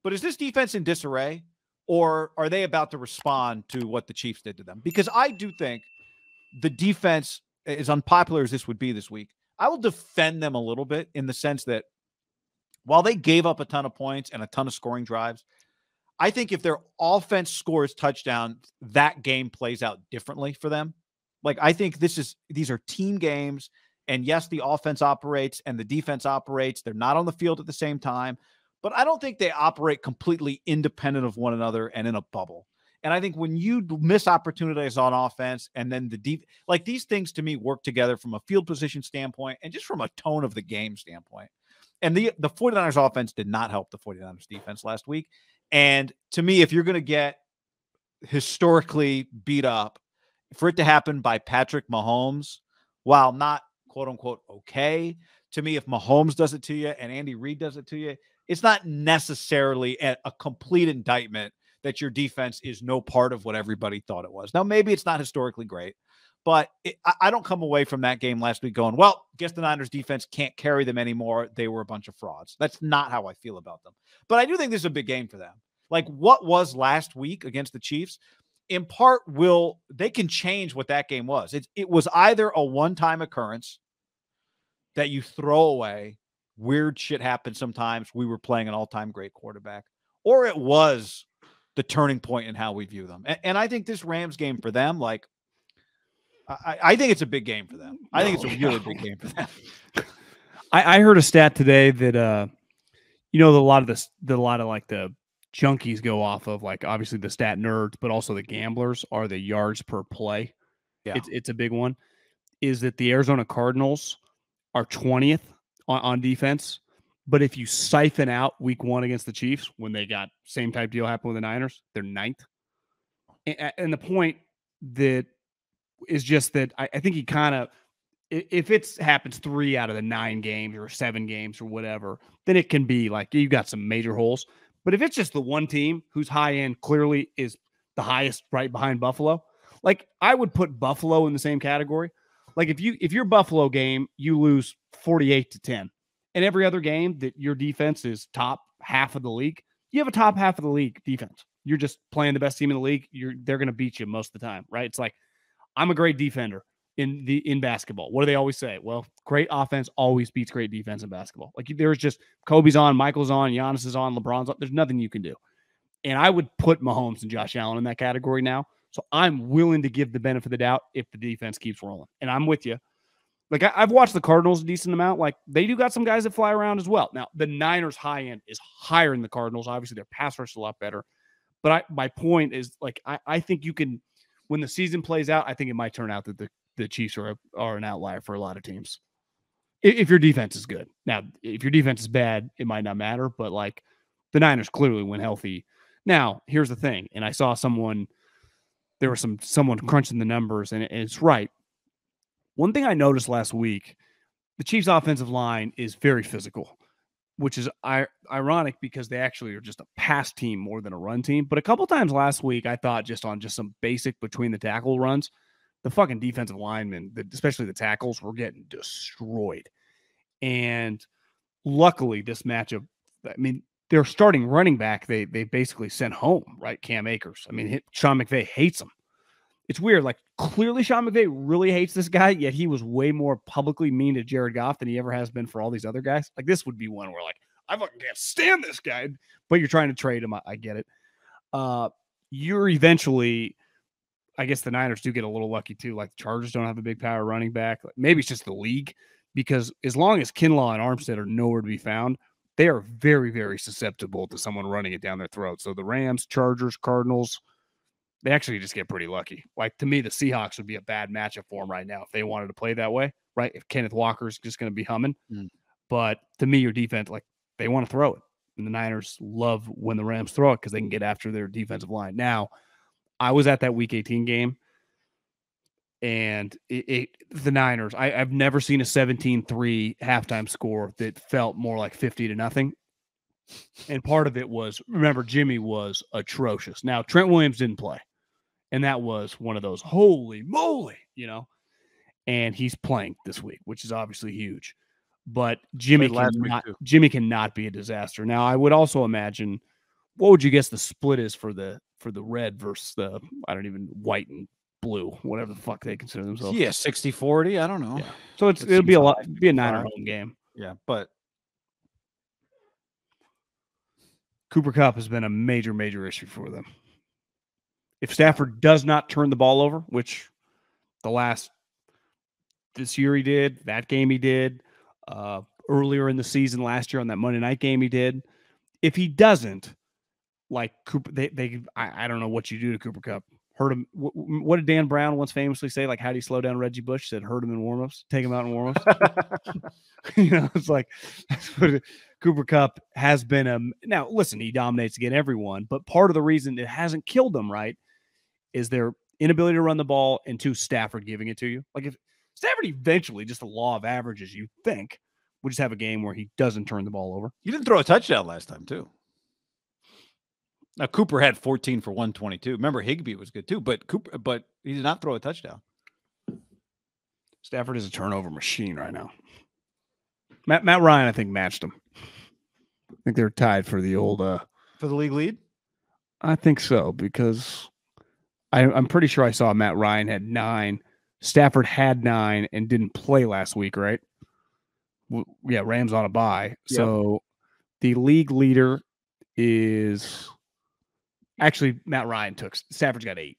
But is this defense in disarray, or are they about to respond to what the Chiefs did to them? Because I do think the defense, as unpopular as this would be this week, I will defend them a little bit in the sense that while they gave up a ton of points and a ton of scoring drives, I think if their offense scores touchdown, that game plays out differently for them. Like, I think these are team games. And yes, the offense operates and the defense operates. They're not on the field at the same time, but I don't think they operate completely independent of one another and in a bubble. And I think when you miss opportunities on offense and then like these things to me work together from a field position standpoint and just from a tone of the game standpoint. And the 49ers offense did not help the 49ers defense last week. And to me, if you're going to get historically beat up, for it to happen by Patrick Mahomes, while not quote unquote okay, to me, if Mahomes does it to you and Andy Reid does it to you, it's not necessarily a complete indictment that your defense is no part of what everybody thought it was. Now, maybe it's not historically great, but I don't come away from that game last week going, well, guess the Niners defense can't carry them anymore. They were a bunch of frauds. That's not how I feel about them. But I do think this is a big game for them. Like what was last week against the Chiefs, in part, they can change what that game was. It was either a one-time occurrence that you throw away. Weird shit happens sometimes. We were playing an all-time great quarterback. Or it was the turning point in how we view them. And I think this Rams game for them, like, I think it's a big game for them. I think it's a really big game for them. I heard a stat today that, a lot of like the junkies go off of, like, obviously the stat nerds, but also the gamblers are the yards per play. Yeah. It's a big one. Is that the Arizona Cardinals are 20th on defense, but if you siphon out week 1 against the Chiefs, when they got same type deal happen with the Niners, they're 9th. And the point that is just that I think he kind of, if it happens 3 out of the 9 games or 7 games or whatever, then it can be like you got some major holes. But if it's just the one team whose high end clearly is the highest right behind Buffalo, like I would put Buffalo in the same category. Like if your Buffalo game, you lose 48-10, and every other game that your defense is top half of the league, you have a top half of the league defense. You're just playing the best team in the league. They're going to beat you most of the time, right? It's like, I'm a great defender in basketball. What do they always say? Well, great offense always beats great defense in basketball. Like there's just Kobe's on, Michael's on, Giannis is on, LeBron's on. There's nothing you can do. And I would put Mahomes and Josh Allen in that category now. So I'm willing to give the benefit of the doubt if the defense keeps rolling. And I'm with you. Like I've watched the Cardinals a decent amount. Like they do got some guys that fly around as well. Now the Niners high end is higher than the Cardinals. Obviously their pass rush is a lot better. But my point is, like, I think you can, when the season plays out, I think it might turn out that the Chiefs are an outlier for a lot of teams. If your defense is good. Now, if your defense is bad, it might not matter. But like the Niners clearly went healthy. Now, here's the thing. And I saw someone crunching the numbers, and it's right. One thing I noticed last week, the Chiefs' offensive line is very physical, which is ironic because they actually are just a pass team more than a run team. But a couple times last week, I thought just on some basic between the tackle runs, the fucking defensive linemen, especially the tackles, were getting destroyed. And luckily, this matchup, I mean, their starting running back, they basically sent home, right? Cam Akers. I mean, Sean McVay hates him. It's weird. Like, clearly Sean McVay really hates this guy, yet he was way more publicly mean to Jared Goff than he ever has been for all these other guys. Like, this would be one where, like, I fucking can't stand this guy, but you're trying to trade him. I get it. You're eventually, I guess the Niners do get a little lucky too. Like, the Chargers don't have a big power running back. Like, maybe it's just the league, because as long as Kinlaw and Armstead are nowhere to be found, they are very, very susceptible to someone running it down their throat. So the Rams, Chargers, Cardinals, they actually just get pretty lucky. Like, to me, the Seahawks would be a bad matchup for them right now if they wanted to play that way, right? If Kenneth Walker's just going to be humming. But to me, your defense, like, they want to throw it. And the Niners love when the Rams throw it because they can get after their defensive line. Now, I was at that Week 18 game, and the Niners, I've never seen a 17-3 halftime score that felt more like 50-0. And part of it was, remember, Jimmy was atrocious. Now, Trent Williams didn't play. And that was one of those, holy moly, and he's playing this week, which is obviously huge. But Jimmy cannot be a disaster. Now, I would also imagine what would you guess the split is for the red versus the white and blue, whatever the fuck they consider themselves? Yeah, 60-40. I don't know. Yeah. So it'll be a Niner home game. Yeah, but Cooper Kupp has been a major issue for them. If Stafford does not turn the ball over, which this year he did, that game he did, earlier in the season last year on that Monday night game he did. If he doesn't, like Cooper, I don't know what you do to Cooper Kupp. Hurt him. What did Dan Brown once famously say? Like, how do you slow down Reggie Bush? He said, hurt him in warmups, take him out in warmups. It's like that's what Cooper Kupp has been. Now, listen, he dominates again everyone, but part of the reason it hasn't killed them, right, is their inability to run the ball and Stafford giving it to you. Like if Stafford eventually, just the law of averages, you think, would just have a game where he doesn't turn the ball over. He didn't throw a touchdown last time, too. Now, Cooper had 14 for 122. Remember, Higbee was good, too, but he did not throw a touchdown. Stafford is a turnover machine right now. Matt Ryan, I think, matched him. I think they're tied for the old for the league lead? I think so, because I'm pretty sure I saw Matt Ryan had 9. Stafford had 9 and didn't play last week, right? Yeah, Rams on a bye. Yep. So the league leader is actually Matt Ryan took. Stafford's got 8.